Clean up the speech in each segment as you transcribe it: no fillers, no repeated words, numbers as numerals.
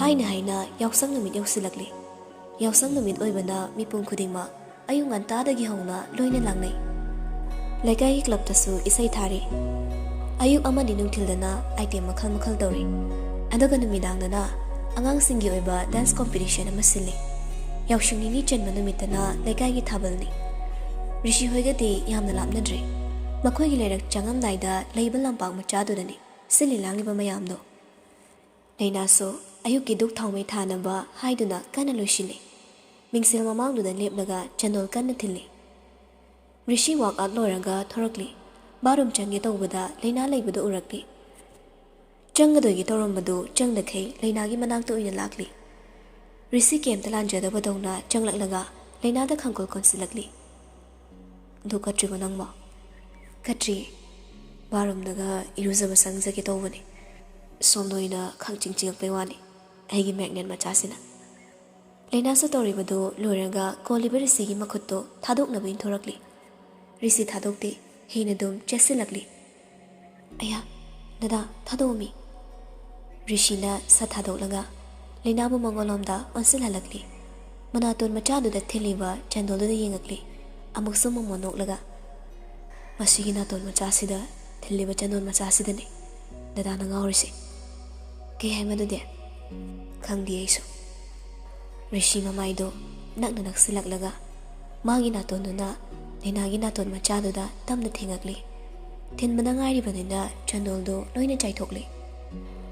haina haina yausang numit yausilakli. Yausang numit oibana mipum khudingma ayung antadagi hauna loina langnai. Legai club tasu isai thari. Ayuk amadi nungthildana item makhal makhal tawri. Aduga numidangdana angang singgi oiba dance competition ama sili. Yausungni chenba numitana legai gi thabalni. Rishi hoigati yamna lapnadre. Makhoi gi lerak changamdaida leibal lampang machadudani sili langiba mayamdo. Leinaso ayuk gi duk thawmei thanaba haiduna kana loisili. Mingsil mamangduda lepnaga chandol kana thili. Rishi walk out loraga thorakli. Barum changi tawbada leina leibada urakli. Changadogi tawrambadu changdakhei leinagi manakta oina lakli. Rishi kem talanjada badawna changlaklaga leinada khangkol konsilakli. Du katri banangma. Katri barum daga iruzaba sangjagi tawbani. Somdoina khangching chingakpai wani. Aigi magnet machasina. Leina sa tawribadu loraga koliba Rishi gi makhutto thadoknaba inthorakli. Rishi thadokti Hinadum chesilakli. Aya, dada thadomi. Rishina sa thadolaga. Leinabu mangolomda onsilalakli. Manaton machaduda thiliba chandolda yengakli. Amuksu mamonolaga. Masigi naton machasida thiliba chandol machasidani. Dada nangaurisi. Kay haimadude. Khangdi aisu. Rishi mamaido nakna naksilaklaga. Magi naton duna Leinagi naton machaduda tamna thengakli. Thinbana ngairibanina chandoldo loina chaithokli.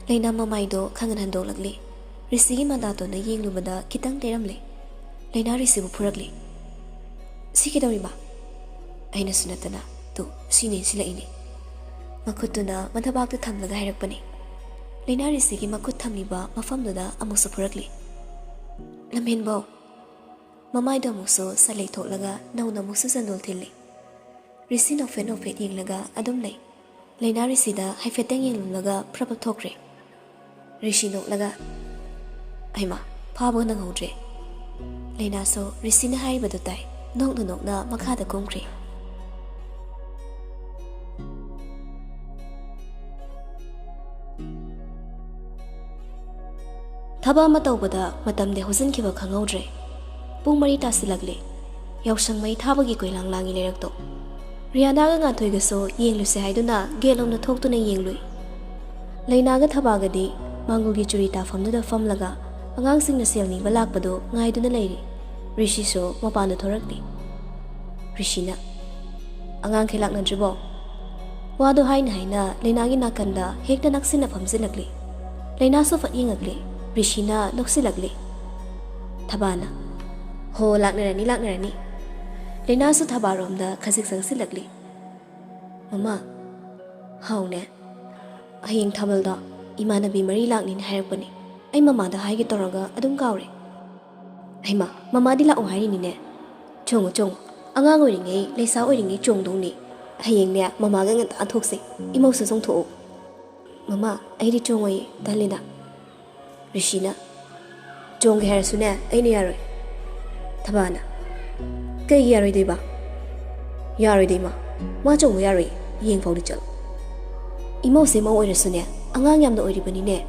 Leina mamaido khangan handolakli. Rishi gi madato na yenglubada kitang teramli. Leina Rishi bu phurakli. Sikidawriba. Aina sunatana tu sine silaini. Makhutuna mathabakta thamlaga hairakpani. Leina Rishi gi makhut thamliba mafamduda amusu phurakli. Lamhenbo Mamaido muso salay tholaga nauna muso sandol thili. Rishi nofen yenglaga adum lay. Leina Rishi da haifeteng yenglumlaga prabha thokre. Rishi noklaga Aima phabo nang hodre. Leina so Rishi na haibadu tai nokna makhada kumkre. Thaba ama tawbada matamde hosinkiba khanghodre. Pung mari tasilagli. Yausang mai thabagi koilang langi lerakto. Rianaga nga thoigaso yengluse haiduna gelomna thoktuna yenglui. Leinaga thabagadi mangugi churita famnuda famlaga angangsingna selni balakpado ngaiduna leiri. Rishi so mapanda thorakli. Rishina angang khilakna dribo. Wado haina Leinagi nakanda hekta naksina famsilakli. Leina so fat yengakli. Rishina noksilagli. Thabana Ho laknarani. Leina su thabaromda khasik sangsilakli. Mama, haune. Hayeng thabalda imanabi mari laknin hairakpani. Ai mama da haigi toraga adum kaure. Aima, mama di la hairi ni ne. Chongo. Angang oiringai, leisa oiringai chongdongni. Hayeng ne mama ga ngata athokse. Imau sa song tho. Mama, ai di chongoi dalina. Rishina. Chongge harsune ai ni yaroi. Thabana Kay yaroi deba Yaroi dema Ma chongo yaroi Yeng fawdi chal Imau se mau oirasune Angang yamda oiribani ne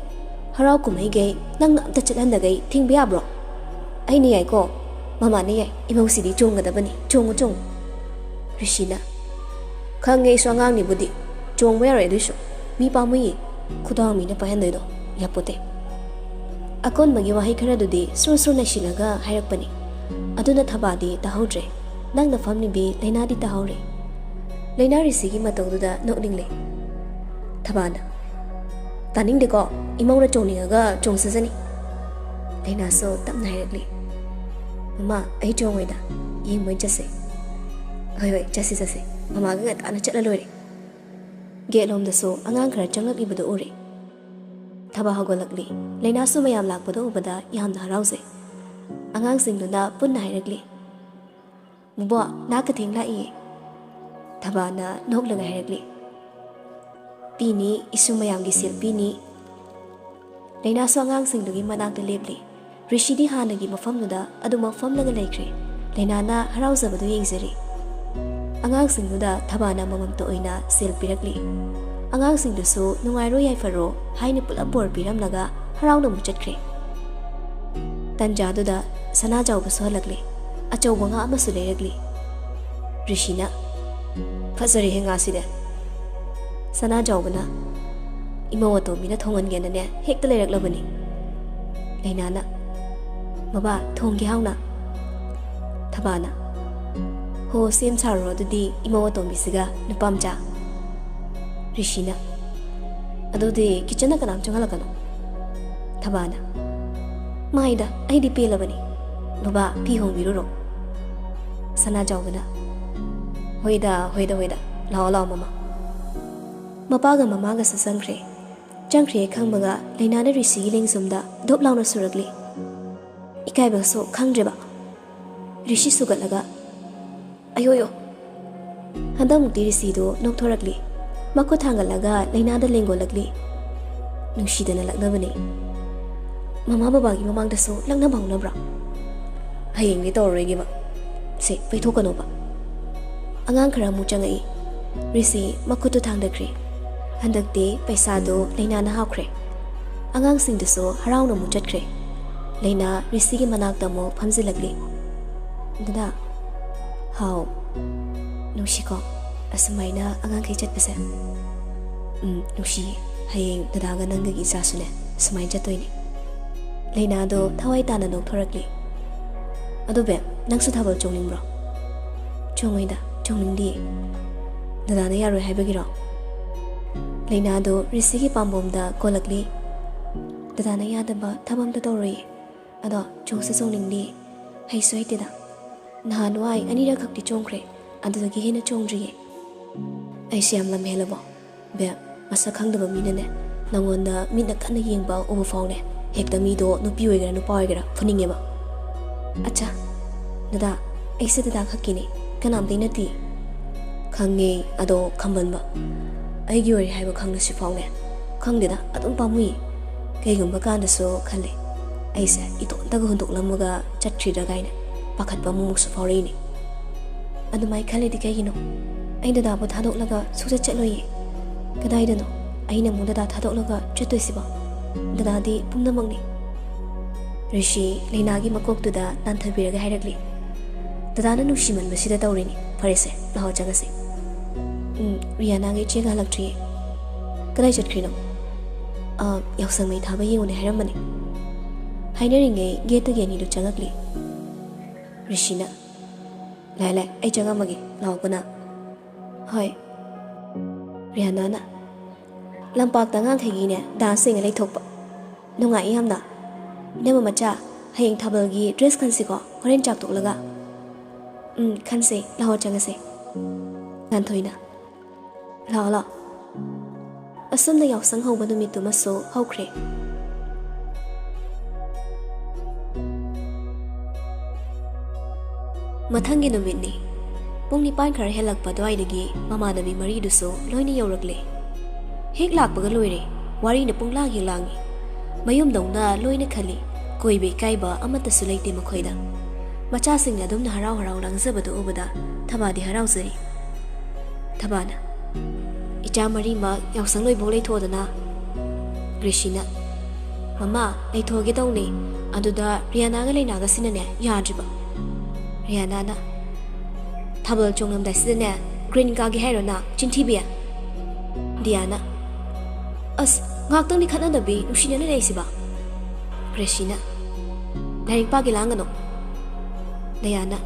Harau kumai gay Nang amta chalanda gay Ting biya bro Ay niyay ko Mama niyay Imau sidi chonga dabani Chongo Rishina Kang ngay so angang ni budi Chongo yaroi doiso Mi pa mo yi Kudang mi na pahenday do Yapote Akon magi wahay karadudi Sur na silaga Hayrakpani Aduna thabadi tahodre nang na famni bi Leina di tahore Leina Rishi gi matawduda nokningle Thabana taning de ko imawra chongninga chongsasani Leina so tamna hairakli Mama ai chongoida yengmoi jase hoi jase mama ga tana chatla loire gelom da so angang khara changlakli badu ore Thaba hagolakli Leina so mayam lakbadu ubada yamna harause Angang singduna punna hairakli. Mubo nakating lai. Thabana noklaga hairakli. Pini isumayam gi silpini. Leina so angang singdugi manakta lepli. Rishi di hanagi mafamnuda adu mafamlaga laikre. Leina na harauzabadu yengzari. Angang singduda thabana mamamta oina silpirakli. Angang singdusu nungairo yaifaro haina pulap bor piramlaga harauna muchatkre. ꯇꯟꯖꯥꯗꯨꯗ ꯁꯅꯥꯖꯥꯎꯕꯁꯨ ꯍꯜꯂꯛꯂꯤ ꯑꯆꯧꯕ ꯉꯥ ꯑꯃꯁꯨ ꯂꯩꯔꯛꯂꯤ ꯔꯤꯁꯤꯅ ꯐꯖꯔꯦꯍꯦ ꯉꯥꯁꯤꯗꯤ ꯁꯅꯥꯖꯥꯎꯕꯅ ꯏꯃꯧ ꯑꯇꯣꯝꯕꯤꯅ ꯊꯣꯡꯍꯟꯒꯦꯅꯅꯦ ꯍꯦꯛꯇ ꯂꯩꯔꯛꯂꯕꯅꯤ ꯂꯩꯅꯥꯅ ꯕꯕꯥ ꯊꯣꯡꯒꯦ ꯍꯥꯎꯅ ꯊꯕꯥꯅ ꯍꯣ ꯁꯦꯝ ꯁꯥꯔꯣ ꯑꯗꯨꯗꯤ ꯏꯃꯧ ꯑꯇꯣꯝꯕꯤꯁꯤꯒ ꯅꯨꯄꯥꯝꯆꯥ ꯔꯤꯁꯤꯅ ꯑꯗꯨꯗꯤ ꯀꯤꯆꯟꯗ ꯀꯅꯥꯝ ꯆꯪꯍꯜꯂꯛꯀꯅꯣ ꯊꯕꯥꯅ ꯃꯥꯏꯗ ꯑꯩꯗꯤ ꯄꯦꯜꯂꯕꯅꯤ ꯕꯕꯥ ꯐꯤ ꯍꯣꯡꯕꯤꯔꯨꯔꯣ ꯁꯅꯥꯖꯥꯎꯕꯅ ꯍꯣꯏꯗ ꯂꯥꯛꯑꯣ ꯂꯥꯛꯑꯣ ꯃꯃꯥ ꯃꯄꯥꯒ ꯃꯃꯥꯒꯁꯨ ꯆꯪꯈ꯭ꯔꯦ ꯈꯪꯕꯒ ꯂꯩꯅꯥꯅ ꯔꯤꯁꯤꯒꯤ ꯂꯦꯡꯖꯨꯝꯗ ꯙꯣꯞ ꯂꯥꯎꯅ ꯁꯨꯔꯛꯂꯤ ꯏꯀꯥꯏꯕꯁꯨ ꯈꯪꯗ꯭ꯔꯦꯕ ꯔꯤꯁꯤ ꯁꯨꯒꯠꯂꯒ ꯑꯌꯣ ꯍꯟꯗꯛꯃꯨꯛꯇꯤ ꯔꯤꯁꯤꯗꯣ ꯅꯣꯛꯊꯣꯔꯛꯂꯤ ꯃꯈꯨꯠ ꯊꯥꯡꯒꯠꯂꯒ ꯂꯩꯅꯥꯗ ꯂꯦꯡꯒꯣꯜꯂꯛꯂꯤ ꯅꯨꯡꯁꯤꯗꯅ ꯂꯛꯅꯕꯅꯤ ꯃꯃꯥ ꯕꯕꯥꯒꯤ ꯃꯃꯥꯡꯗꯁꯨ ꯂꯛꯅꯕ ꯍꯧꯅꯕ꯭ꯔꯥ ꯍꯌꯦꯡꯗꯤ ꯇꯧꯔꯔꯣꯏꯒꯦꯕ ꯁꯦ ꯄꯩꯊꯣꯛꯀꯅꯣꯕ ꯑꯉꯥꯡ ꯈꯔ ꯑꯃꯨꯛ ꯆꯪꯉꯛꯏ ꯔꯤꯁꯤ ꯃꯈꯨꯠꯇꯨ ꯊꯥꯡꯗꯈ꯭ꯔꯦ ꯍꯟꯗꯛꯇꯤ ꯄꯩꯁꯥꯗꯣ ꯂꯩꯅꯥꯅ ꯍꯥꯞꯈ꯭ꯔꯦ ꯑꯉꯥꯡꯁꯤꯡꯗꯨꯁꯨ ꯍꯔꯥꯎꯅ ꯑꯃꯨꯛ ꯆꯠꯈ꯭ꯔꯦ ꯂꯩꯅꯥ ꯔꯤꯁꯤꯒꯤ ꯃꯅꯥꯛꯇ ꯑꯃꯨꯛ ꯐꯝꯖꯤꯜꯂꯛꯂꯤ ꯗꯗꯥ ꯍꯥꯎ ꯅꯨꯡꯁꯤꯀꯣ ꯑꯁꯨꯃꯥꯏꯅ ꯑꯉꯥꯡꯈꯩ ꯆꯠꯄꯁꯦ ꯅꯨꯡꯁꯤꯌꯦ ꯍꯌꯦꯡ ꯗꯗꯥꯒ ꯅꯪꯒꯒꯤ ꯏꯆꯥꯁꯨꯅꯦ ꯑꯁꯨꯃꯥꯏꯅ ꯆꯠꯇꯣꯏꯅꯦ ꯂꯩꯅꯥꯗꯣ ꯊꯋꯥꯏ ꯇꯥꯅ ꯅꯣꯛꯊꯣꯔꯛꯂꯤ ꯑꯗꯨ ꯕꯦꯝ ꯅꯪꯁꯨ ꯊꯥꯕꯜ ꯆꯣꯡꯅꯤꯡꯕ꯭ꯔꯣ ꯆꯣꯡꯉꯣꯏꯗ ꯆꯣꯡꯅꯤꯡꯗꯤꯌꯦ ꯗꯗꯥꯅ ꯌꯥꯔꯣꯏ ꯍꯥꯏꯕꯒꯤꯔꯣ ꯂꯩꯅꯥꯗꯣ ꯔꯤꯁꯤꯒꯤ ꯄꯥꯝꯕꯣꯝꯗ ꯀꯣꯜꯂꯛꯂꯤ ꯗꯗꯥꯅ ꯌꯥꯗꯕ ꯊꯕꯛ ꯑꯝꯇ ꯇꯧꯔꯣꯏꯌꯦ ꯑꯗꯣ ꯆꯣꯡꯁꯨ ꯆꯣꯡꯅꯤꯡꯗꯤꯌꯦ ꯍꯩꯁꯨ ꯍꯩꯇꯦꯗ ꯅꯍꯥꯟꯋꯥꯏ ꯑꯅꯤꯔꯛ ꯈꯛꯇꯤ ꯆꯣꯡꯈ꯭ꯔꯦ ꯑꯗꯨꯗꯒꯤ ꯍꯦꯟꯅ ꯆꯣꯡꯗ꯭ꯔꯤꯌꯦ ꯑꯩꯁꯦ ꯌꯥꯝ ꯂꯝ ꯍꯦꯜꯂꯕꯣ ꯕꯦꯝ ꯃꯁꯛ ꯈꯪꯗꯕ ꯃꯤꯅꯅꯦ ꯅꯪꯉꯣꯟꯗ ꯃꯤꯠꯅ ꯀꯟꯅ ꯌꯦꯡꯕ ꯎꯕ ꯐꯥꯎꯅꯦ ꯍꯦꯛꯇ ꯃꯤꯗꯣ ꯅꯨꯄꯤ ꯑꯣꯏꯒꯦꯔꯥ ꯅꯨꯄꯥ ꯑꯣꯏꯒꯦꯔꯥ ꯐꯨꯅꯤꯡꯉꯦꯕ ꯑꯠꯆꯥ ꯗꯗꯥ ꯑꯩꯁꯦ ꯗꯗꯥ ꯈꯛꯀꯤꯅꯦ ꯀꯅꯥꯝꯇꯩ ꯅꯠꯇꯦ ꯈꯪꯉꯦ ꯑꯗꯣ ꯈꯝꯕꯟꯕ ꯑꯩꯒꯤ ꯑꯣꯏꯔꯦ ꯍꯥꯏꯕ ꯈꯪꯂꯁꯤ ꯐꯥꯎꯅꯦ ꯈꯪꯗꯦꯗ ꯑꯗꯨꯝ ꯄꯥꯝꯃꯨꯏ ꯀꯩꯒꯨꯝꯕ ꯀꯥꯟꯗꯁꯨ ꯈꯜꯂꯦ ꯑꯩꯁꯦ ꯏꯇꯣꯝꯇꯒ ꯍꯨꯟꯗꯣꯛꯂꯝꯃꯒ ꯆꯠꯈ꯭ꯔꯤꯗ꯭ꯔꯥ ꯀꯥꯏꯅ ꯄꯥꯈꯠꯄ ꯑꯃꯨꯛꯁꯨ ꯐꯥꯎꯔꯛꯏꯅꯦ ꯑꯗꯨꯃꯥꯏꯅ ꯈꯜꯂꯤꯗꯤ ꯀꯩꯒꯤꯅꯣ ꯑꯩ ꯗꯗꯥꯕꯨ ꯊꯥꯗꯣꯛꯂꯒ ꯁꯨꯡꯆꯠ ꯆꯠꯂꯣꯏꯌꯦ ꯀꯗꯥꯏꯗꯅꯣ ꯑꯩꯅ ꯑꯃꯨꯛ ꯗꯗꯥ ꯊꯥꯗꯣꯛꯂꯒ ꯆꯠꯇꯣꯏꯁꯤꯕꯣ ꯗꯗꯥꯗꯤ ꯄꯨꯝꯅꯃꯛꯅꯤ ꯔꯤꯁꯤ ꯂꯩꯅꯥꯒꯤ ꯃꯀꯣꯛꯇꯨꯗ ꯅꯥꯟꯊꯕꯤꯔꯒ ꯍꯥꯏꯔꯛꯂꯤ ꯗꯗꯥꯅ ꯅꯨꯡꯁꯤꯃꯟꯕꯁꯤꯗ ꯇꯧꯔꯤꯅꯤ ꯐꯔꯦꯁꯦ ꯂꯥꯛꯑꯣ ꯆꯪꯉꯁꯤ ꯔꯤꯌꯥꯅꯥꯒ ꯏꯆꯦꯒ ꯍꯜꯂꯛꯇ꯭ꯔꯤꯌꯦ ꯀꯗꯥꯏ ꯆꯠꯈ꯭ꯔꯤꯅꯣ ꯌꯥꯎꯁꯪ ꯃꯩ ꯊꯥꯕ ꯌꯦꯡꯉꯨꯅꯦ ꯍꯥꯏꯔꯝꯕꯅꯤ ꯍꯥꯏꯅꯔꯤꯉꯩ ꯒꯦꯠꯇꯒꯤ ꯑꯅꯤꯗꯨ ꯆꯪꯉꯛꯂꯤ ꯔꯤꯁꯤꯅ ꯂꯥꯏ ꯑꯩ ꯆꯪꯉꯝꯃꯒꯦ ꯂꯥꯛꯑꯣ ꯍꯣꯏ ꯔꯤꯌꯥꯅꯥꯅ ꯂꯝꯄꯥꯛꯇ ꯑꯉꯥꯡꯈꯩꯒꯤꯅꯦ ꯗꯥꯟꯁ ꯌꯦꯡꯉ ꯂꯩꯊꯣꯛꯄ ꯅꯨꯡꯉꯥꯏ ꯌꯥꯝꯅ ꯏꯅꯝꯃ ꯃꯆꯥ ꯍꯌꯦꯡ ꯊꯥꯕꯜꯒꯤ ꯗ꯭ꯔꯦꯁ ꯈꯟꯁꯤꯀꯣ ꯍꯣꯔꯦꯟ ꯆꯥꯛ ꯇꯣꯛꯂꯒ ꯈꯟꯁꯦ ꯂꯥꯛꯑꯣ ꯆꯪꯉꯁꯦ ꯉꯥꯟꯊꯣꯏꯅ ꯂꯥꯛꯑꯣ ꯑꯁꯨꯝꯅ ꯌꯥꯎꯁꯪ ꯍꯧꯕ ꯅꯨꯃꯤꯠꯇꯨꯃꯁꯨ ꯍꯧꯈ꯭ꯔꯦ ꯃꯊꯪꯒꯤ ꯅꯨꯃꯤꯠꯅꯤ ꯄꯨꯡ 9 ꯈꯔ ꯍꯦꯜꯂꯛꯄ ꯑꯗꯨꯋꯥꯏꯗꯒꯤ ꯃꯃꯥꯟꯅꯕꯤ ꯃꯔꯤꯗꯨꯁꯨ ꯂꯣꯏꯅ ꯌꯧꯔꯛꯂꯦ ꯍꯦꯛ ꯂꯥꯛꯄꯒ ꯂꯣꯏꯔꯦ ꯋꯥꯔꯤꯅ ꯄꯨꯡꯂꯥꯡ ꯍꯦꯛ ꯂꯥꯡꯉꯤ ꯃꯌꯨꯝꯗꯧꯅ ꯂꯣꯏꯅ ꯈꯜꯂꯤ ꯀꯣꯏꯕ ꯏꯀꯥꯏꯕ ꯑꯃꯠꯇꯁꯨ ꯂꯩꯇꯦ ꯃꯈꯣꯏꯗ ꯃꯆꯥꯁꯤꯡꯅ ꯑꯗꯨꯝꯅ ꯍꯔꯥꯎ ꯂꯥꯡꯖꯕꯗꯨ ꯎꯕꯗ ꯊꯕꯥꯗꯤ ꯍꯔꯥꯎꯖꯔꯤ ꯊꯕꯥꯅ ꯏꯆꯥ ꯃꯔꯤꯃꯛ ꯌꯥꯎꯁꯪ ꯂꯣꯏꯐꯥꯎ ꯂꯩꯊꯣꯛꯑꯗꯅ ꯒ꯭ꯔꯤꯁꯤꯅ ꯃꯃꯥ ꯂꯩꯊꯣꯛꯑꯒꯦ ꯇꯧꯅꯦ ꯑꯗꯨꯗ ꯔꯤꯌꯥꯅꯥꯒ ꯂꯩꯅꯥꯒꯁꯤꯅꯅꯦ ꯌꯥꯗ꯭ꯔꯤꯕ ꯔꯤꯌꯥꯅꯥꯅ ꯊꯥꯕꯜ ꯆꯣꯡꯂꯝꯗꯥꯏꯁꯤꯗꯅꯦ ꯒ꯭ꯔꯤꯟ ꯀꯥꯒꯦ ꯍꯥꯏꯔꯣꯅ ꯆꯤꯟꯊꯤꯕꯤ ꯗꯤꯌꯥꯅ ꯑꯁ ꯉꯥꯛꯇꯪꯗꯤ ꯈꯠꯅꯗꯕꯤ ꯅꯨꯡꯁꯤꯅꯅ ꯂꯩꯁꯤꯕ ꯒ꯭ꯔꯦꯁꯤꯅ ꯂꯥꯏꯔꯤꯛ ꯄꯥꯒꯦ ꯂꯥꯡꯒꯅꯣ ꯗꯌꯥꯅ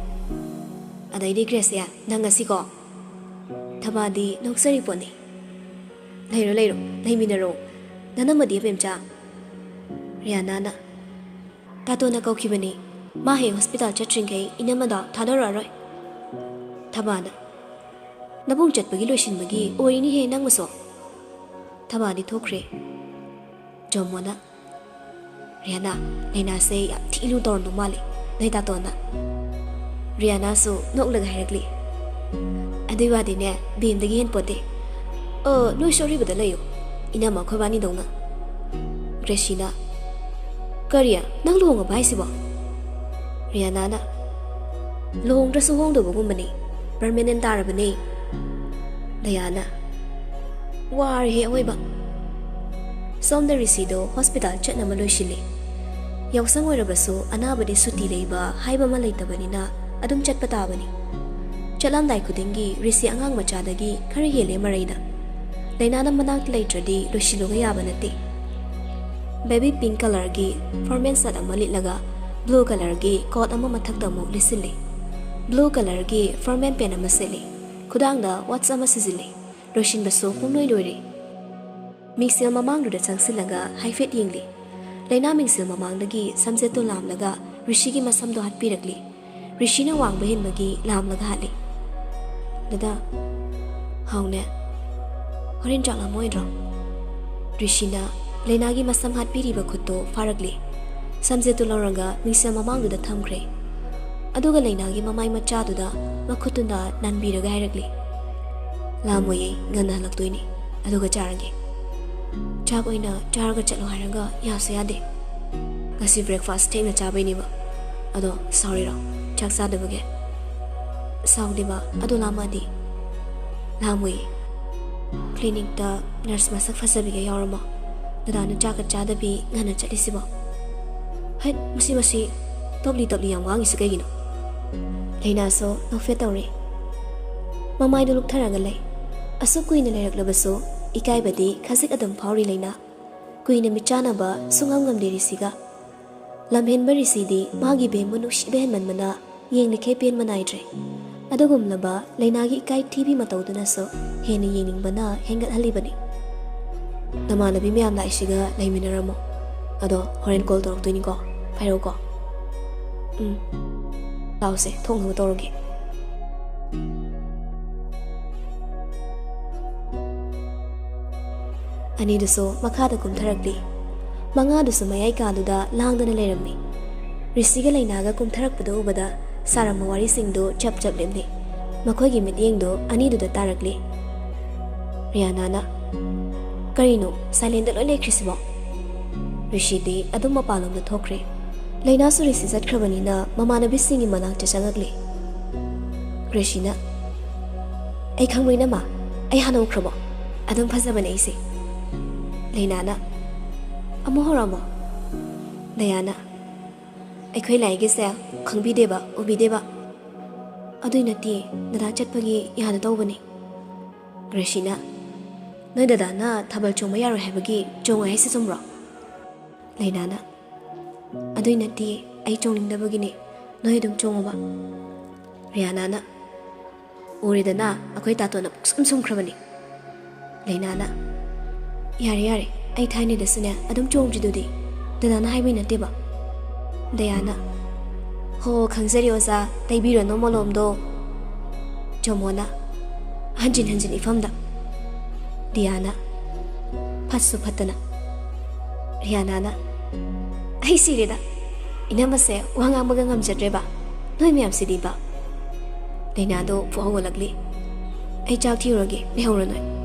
ꯑꯗꯩꯗꯤ ꯒ꯭ꯔꯦꯁꯤꯌꯥ ꯅꯪ ꯉꯁꯤꯀꯣ ꯊꯕꯥꯗꯤ ꯅꯣꯛꯆꯔꯤ ꯄꯣꯠꯅꯤ ꯂꯩꯔꯣ ꯂꯩꯃꯤꯟꯅꯔꯣ ꯅꯅꯝꯃꯗꯤ ꯑꯕꯦꯝꯆꯥ ꯔꯤꯌꯥꯅꯥꯅ ꯇꯥꯇꯣꯅ ꯀꯧꯈꯤꯕꯅꯤ ꯃꯥ ꯍꯌꯦꯡ ꯍꯣꯁꯄꯤꯇꯥꯜ ꯆꯠꯇ꯭ꯔꯤꯡꯈꯩ ꯏꯅꯝꯃꯗ ꯊꯥꯗꯣꯔꯛꯑꯔꯣꯏ ꯊꯕꯥꯅ ꯅꯕꯨꯡ ꯆꯠꯄꯒꯤ ꯂꯣꯏꯁꯤꯟꯕꯒꯤ ꯑꯣꯏꯔꯤꯅꯤꯍꯦ ꯅꯪꯃꯁꯨ ꯊꯕꯥꯗꯤ ꯊꯣꯛꯈ꯭ꯔꯦ ꯖꯣꯃꯣꯅ ꯔꯤꯌꯥꯅꯥ ꯂꯩꯅꯥꯁꯦ ꯌꯥꯝ ꯊꯤ ꯂꯨ ꯇꯧꯔꯝꯗꯧ ꯃꯥꯜꯂꯤ ꯅꯣꯏ ꯇꯥꯇꯣꯟꯅ ꯔꯤꯌꯥꯅꯥꯁꯨ ꯅꯣꯛꯂꯒ ꯍꯥꯏꯔꯛꯂꯤ ꯑꯗꯨꯏ ꯋꯥꯗꯤꯅꯦ ꯕꯦꯝꯗꯒꯤ ꯍꯦꯟꯄꯣꯠꯇꯦ ꯅꯣꯏ ꯁꯣꯔꯤꯕꯗ ꯂꯩꯌꯨ ꯏꯅꯝꯃ ꯑꯩꯈꯣꯏꯕꯥꯅꯤꯗꯧꯅ ꯒ꯭ꯔꯦꯁꯤꯅ ꯀꯔꯤ ꯅꯪ ꯂꯨꯍꯣꯡꯉꯕ ꯍꯥꯏꯁꯤꯕꯣ ꯔꯤꯌꯥꯅꯥꯅ ꯂꯨꯍꯣꯡꯗ꯭ꯔꯁꯨ ꯍꯣꯡꯗꯕꯒꯨꯝꯕꯅꯤ ꯄꯔꯃꯦꯅꯦꯟ ꯇꯥꯔꯕꯅꯤ ꯗꯌꯥꯅ ꯋꯥꯔꯦꯍꯦ ꯑꯋꯣꯏꯕ ꯁꯣꯝꯗ ꯔꯤꯁꯤꯗꯣ ꯍꯣꯁꯄꯤꯇꯥꯜ ꯆꯠꯅꯕ ꯂꯣꯏꯁꯤꯜꯂꯤ ꯌꯥꯎꯁꯪ ꯑꯣꯏꯔꯕꯁꯨ ꯑꯅꯥꯕꯗꯤ ꯁꯨꯇꯤ ꯂꯩꯕ ꯍꯥꯏꯕ ꯑꯃ ꯂꯩꯇꯕꯅꯤꯅ ꯑꯗꯨꯝ ꯆꯠꯄ ꯇꯥꯕꯅꯤ ꯆꯠꯂꯝꯗꯥꯏ ꯈꯨꯗꯤꯡꯒꯤ ꯔꯤꯁꯤ ꯑꯉꯥꯡ ꯃꯆꯥꯗꯒꯤ ꯈꯔ ꯍꯦꯜꯂꯦ ꯃꯔꯩꯗ ꯂꯩꯅꯥꯅ ꯃꯅꯥꯛꯇ ꯂꯩꯇ꯭ꯔꯗꯤ ꯂꯣꯏꯁꯤꯜꯂꯨꯕ ꯌꯥꯕ ꯅꯠꯇꯦ ꯕꯦꯕꯤ ꯄꯤꯡ ꯀꯂꯔꯒꯤ ꯐꯣꯔꯃꯦꯜ ꯁꯠ ꯑꯃ ꯂꯤꯠꯂꯒ ꯕ꯭ꯂꯨ ꯀꯂꯔꯒꯤ ꯀꯣꯠ ꯑꯃ ꯃꯊꯛꯇ ꯑꯃꯨꯛ ꯂꯤꯠꯁꯤꯜꯂꯤ ꯕ꯭ꯂꯨ ꯀꯂꯔꯒꯤ ꯐꯣꯔꯃꯦꯜ ꯄꯦꯟ ꯑꯃ ꯁꯦꯠꯂꯤ ꯈꯨꯗꯥꯡꯗ ꯋꯥꯠꯆ ꯑꯃ ꯁꯤꯖꯤꯜꯂꯤ ꯂꯣꯏꯁꯤꯟꯕꯁꯨ ꯄꯨꯡꯂꯣꯏ ꯂꯣꯏꯔꯦ ꯃꯤꯡꯁꯦꯜ ꯃꯃꯥꯡꯗꯨꯗ ꯆꯪꯁꯤꯜꯂꯒ ꯍꯥꯏꯐꯦꯠ ꯌꯦꯡꯂꯤ ꯂꯩꯅꯥ ꯃꯤꯡꯁꯦꯜ ꯃꯃꯥꯡꯗꯒꯤ ꯁꯝꯖꯦꯠꯇꯨ ꯂꯥꯝꯂꯒ ꯔꯤꯁꯤꯒꯤ ꯃꯁꯝꯗꯣ ꯍꯥꯠꯄꯤꯔꯛꯂꯤ ꯔꯤꯁꯤꯅ ꯋꯥꯡꯕ ꯍꯦꯟꯕꯒꯤ ꯂꯥꯝꯂꯒ ꯍꯥꯠꯂꯤ ꯗꯗꯥ ꯍꯥꯎꯅꯦ ꯍꯣꯔꯦꯟ ꯆꯥꯛ ꯂꯥꯝꯃꯣꯏꯗ꯭ꯔꯣ ꯔꯤꯁꯤꯅ ꯂꯩꯅꯥꯒꯤ ꯃꯁꯝ ꯍꯥꯠꯄꯤꯔꯤꯕ ꯈꯨꯠꯇꯣ ꯐꯥꯔꯛꯂꯤ ꯁꯝꯖꯦꯠꯇꯨ ꯂꯧꯔꯒ ꯃꯤꯡꯁꯦꯜ ꯃꯃꯥꯡꯗꯨꯗ ꯊꯝꯈ꯭ꯔꯦ ꯑꯗꯨꯒ ꯂꯩꯅꯥꯒꯤ ꯃꯃꯥꯏ ꯃꯆꯥꯗꯨꯗ ꯃꯈꯨꯠꯇꯨꯅ ꯅꯥꯟꯕꯤꯔꯒ ꯍꯥꯏꯔꯛꯂꯤ ꯂꯥꯝꯃꯣꯏꯌꯦ ꯉꯟꯅ ꯍꯜꯂꯛꯇꯣꯏꯅꯤ ꯑꯗꯨꯒ ꯆꯥꯔꯒꯦ ꯆꯥꯛ ꯑꯣꯏꯅ ꯆꯥꯔꯒ ꯆꯠꯂꯣ ꯍꯥꯏꯔꯒ ꯌꯥꯁꯨ ꯌꯥꯗꯦ ꯉꯁꯤ ꯕ꯭ꯔꯦꯛꯐꯥꯁ ꯊꯦꯡꯅ ꯆꯥꯕꯩꯅꯦꯕ ꯑꯗꯣ ꯁꯥꯎꯔꯤꯔꯣ ꯆꯥꯛ ꯆꯥꯗꯕꯒꯤ ꯁꯥꯎꯗꯦꯕ ꯑꯗꯣ ꯂꯥꯝꯃꯗꯤ ꯂꯥꯝꯃꯣꯏꯌꯦ ꯀ꯭ꯂꯤꯅꯤꯛꯇ ꯅꯔꯁ ꯃꯁꯛ ꯐꯖꯕꯤꯒ ꯌꯥꯎꯔꯝꯃꯣ ꯗꯗꯥꯅ ꯆꯥꯛꯀ ꯆꯥꯗꯕꯤ ꯉꯟꯅ ꯆꯠꯂꯤꯁꯤꯕꯣ ꯍꯩꯠ ꯃꯁꯤ ꯇꯞꯂꯤ ꯌꯥꯝ ꯉꯥꯡꯉꯤꯁꯤ ꯀꯩꯒꯤꯅꯣ ꯂꯩꯅꯥꯁꯨ ꯅꯣꯛꯐꯦꯠ ꯇꯧꯔꯤ ꯃꯃꯥꯏꯗꯨ ꯂꯨꯛꯊꯔꯒ ꯂꯩ ꯑꯁꯨꯛ ꯀꯨꯏꯅ ꯂꯩꯔꯛꯂꯕꯁꯨ ꯏꯀꯥꯏꯕꯗꯤ ꯈꯖꯤꯛ ꯑꯗꯨꯝ ꯐꯥꯎꯔꯤ ꯂꯩꯅꯥ ꯀꯨꯏꯅ ꯃꯤꯠꯆꯥꯅꯕ ꯁꯨꯡꯉꯝ ꯉꯝꯗꯦ ꯔꯤꯁꯤꯒ ꯂꯝꯍꯦꯟꯕ ꯔꯤꯁꯤꯗꯤ ꯃꯥꯒꯤ ꯕꯦꯝꯕꯨ ꯅꯨꯡꯁꯤꯕ ꯍꯦꯟꯃꯟꯕꯅ ꯌꯦꯡꯂꯤꯈꯩ ꯄꯦꯟꯕ ꯅꯥꯏꯗ꯭ꯔꯦ ꯑꯗꯨꯒꯨꯝꯂꯕ ꯂꯩꯅꯥꯒꯤ ꯏꯀꯥꯏ ꯊꯤꯕꯤ ꯃꯇꯧꯗꯨꯅꯁꯨ ꯍꯦꯟꯅ ꯌꯦꯡꯅꯤꯡꯕꯅ ꯍꯦꯟꯒꯠꯍꯜꯂꯤꯕꯅꯤ ꯅꯃꯥꯟꯅꯕꯤ ꯃꯌꯥꯝ ꯂꯥꯛꯏꯁꯤꯒ ꯂꯩꯃꯤꯟꯅꯔꯝꯃꯣ ꯑꯗꯣ ꯍꯣꯔꯦꯟ ꯀꯣꯜ ꯇꯧꯔꯛꯇꯣꯏꯅꯤꯀꯣ ꯄꯥꯏꯔꯛꯎꯀꯣ ꯂꯥꯎꯁꯦ ꯊꯣꯡꯅꯕ ꯇꯧꯔꯒꯦ ꯑꯅꯤꯗꯨꯁꯨ ꯃꯈꯥꯗ ꯀꯨꯝꯊꯔꯛꯂꯤ ꯃꯉꯥꯗꯨꯁꯨ ꯃꯌꯥꯏ ꯀꯥꯗꯨꯗ ꯂꯥꯡꯗꯅ ꯂꯩꯔꯝꯃꯤ ꯔꯤꯁꯤꯒ ꯂꯩꯅꯥꯒ ꯀꯨꯝꯊꯔꯛꯄꯗ ꯎꯕꯗ ꯁꯥꯔꯝꯕ ꯋꯥꯔꯤꯁꯤꯡꯗꯨ ꯆꯞ ꯂꯦꯝꯂꯤ ꯃꯈꯣꯏꯒꯤ ꯃꯤꯠꯌꯦꯡꯗꯨ ꯑꯅꯤꯗꯨꯗ ꯇꯥꯔꯛꯂꯤ ꯔꯤꯌꯥꯅꯥꯅ ꯀꯔꯤꯅꯣ ꯁꯥꯏꯂꯦꯟꯗ ꯂꯣꯏ ꯂꯩꯈ꯭ꯔꯤꯁꯤꯕꯣ ꯔꯤꯁꯤꯗꯤ ꯑꯗꯨꯝ ꯃꯄꯥꯟꯂꯣꯝꯗ ꯊꯣꯛꯈ꯭ꯔꯦ ꯂꯩꯅꯥꯁꯨ ꯔꯤꯁꯤ ꯆꯠꯈ꯭ꯔꯕꯅꯤꯅ ꯃꯃꯥꯟꯅꯕꯤꯁꯤꯡꯒꯤ ꯃꯅꯥꯛꯇ ꯆꯪꯉꯛꯂꯤ ꯔꯤꯁꯤꯅ ꯑꯩ ꯈꯪꯕꯩꯅꯃ ꯑꯩ ꯍꯥꯟꯅ ꯎꯈ꯭ꯔꯕꯣ ꯑꯗꯨꯝ ꯐꯖꯕꯅꯦ ꯑꯩꯁꯦ ꯂꯩꯅꯥꯅ ꯑꯃꯨꯛ ꯍꯧꯔꯛꯑꯃꯣ ꯗꯌꯥꯅ ꯑꯩꯈꯣꯏ ꯂꯥꯏꯒꯤꯁꯦ ꯈꯪꯕꯤꯗꯦꯕ ꯎꯕꯤꯗꯦꯕ ꯑꯗꯨꯏ ꯅꯠꯇꯦ ꯗꯗꯥ ꯆꯠꯄꯒꯤ ꯌꯥꯗ ꯇꯧꯕꯅꯤ ꯒ꯭ꯔꯦꯁꯤꯅ ꯅꯣꯏ ꯗꯗꯥꯅ ꯊꯥꯕꯜ ꯆꯣꯡꯕ ꯌꯥꯔꯣꯏ ꯍꯥꯏꯕꯒꯤ ꯆꯣꯡꯉꯣꯏ ꯍꯥꯏꯁꯤ ꯆꯨꯝꯕ꯭ꯔꯣ ꯂꯩꯅꯥꯅ ꯑꯗꯨꯏ ꯅꯠꯇꯦ ꯑꯩ ꯆꯣꯡꯅꯤꯡꯗꯕꯒꯤꯅꯤ ꯅꯣꯏ ꯑꯗꯨꯝ ꯆꯣꯡꯉꯣꯕ ꯔꯤꯌꯥꯅꯥꯅ ꯎꯔꯦꯗꯅ ꯑꯩꯈꯣꯏ ꯇꯥꯇꯣꯟꯅ ꯄꯨꯛꯁꯨꯝ ꯁꯨꯝꯈ꯭ꯔꯕꯅꯤ ꯂꯩꯅꯥꯅ ꯌꯥꯔꯦ ꯑꯩ ꯊꯥꯏꯅꯗꯁꯨꯅꯦ ꯑꯗꯨꯝ ꯆꯣꯡꯗ꯭ꯔꯤꯗꯨꯗꯤ ꯗꯗꯥꯅ ꯍꯥꯏꯕꯩ ꯅꯠꯇꯦꯕ ꯗꯌꯥꯅ ꯍꯣ ꯈꯪꯖꯔꯤ ꯑꯣꯖꯥ ꯇꯩꯕꯤꯔꯅꯣ ꯃꯣꯂꯣꯝꯗꯣ ꯆꯣꯃꯣꯅ ꯍꯟꯖꯤꯟ ꯏꯐꯝꯗ ꯗꯤꯌꯥꯅ ꯐꯠꯁꯨ ꯐꯠꯇꯅ ꯔꯤꯌꯥꯅꯥꯅ ꯑꯩ ꯁꯤꯔꯦꯗ ꯏꯅꯝꯃꯁꯦ ꯋꯥ ꯉꯥꯡꯕꯒ ꯉꯝꯖꯗ꯭ꯔꯦꯕ ꯅꯣꯏ ꯃꯌꯥꯝꯁꯤꯗꯤꯕ ꯂꯩꯅꯥꯗꯣ ꯐꯨꯛ ꯍꯧꯒꯠꯂꯛꯂꯤ ꯑꯩ ꯆꯥꯛ ꯊꯤꯔꯨꯔꯒꯦ ꯂꯩꯍꯧꯔ ꯅꯣꯏ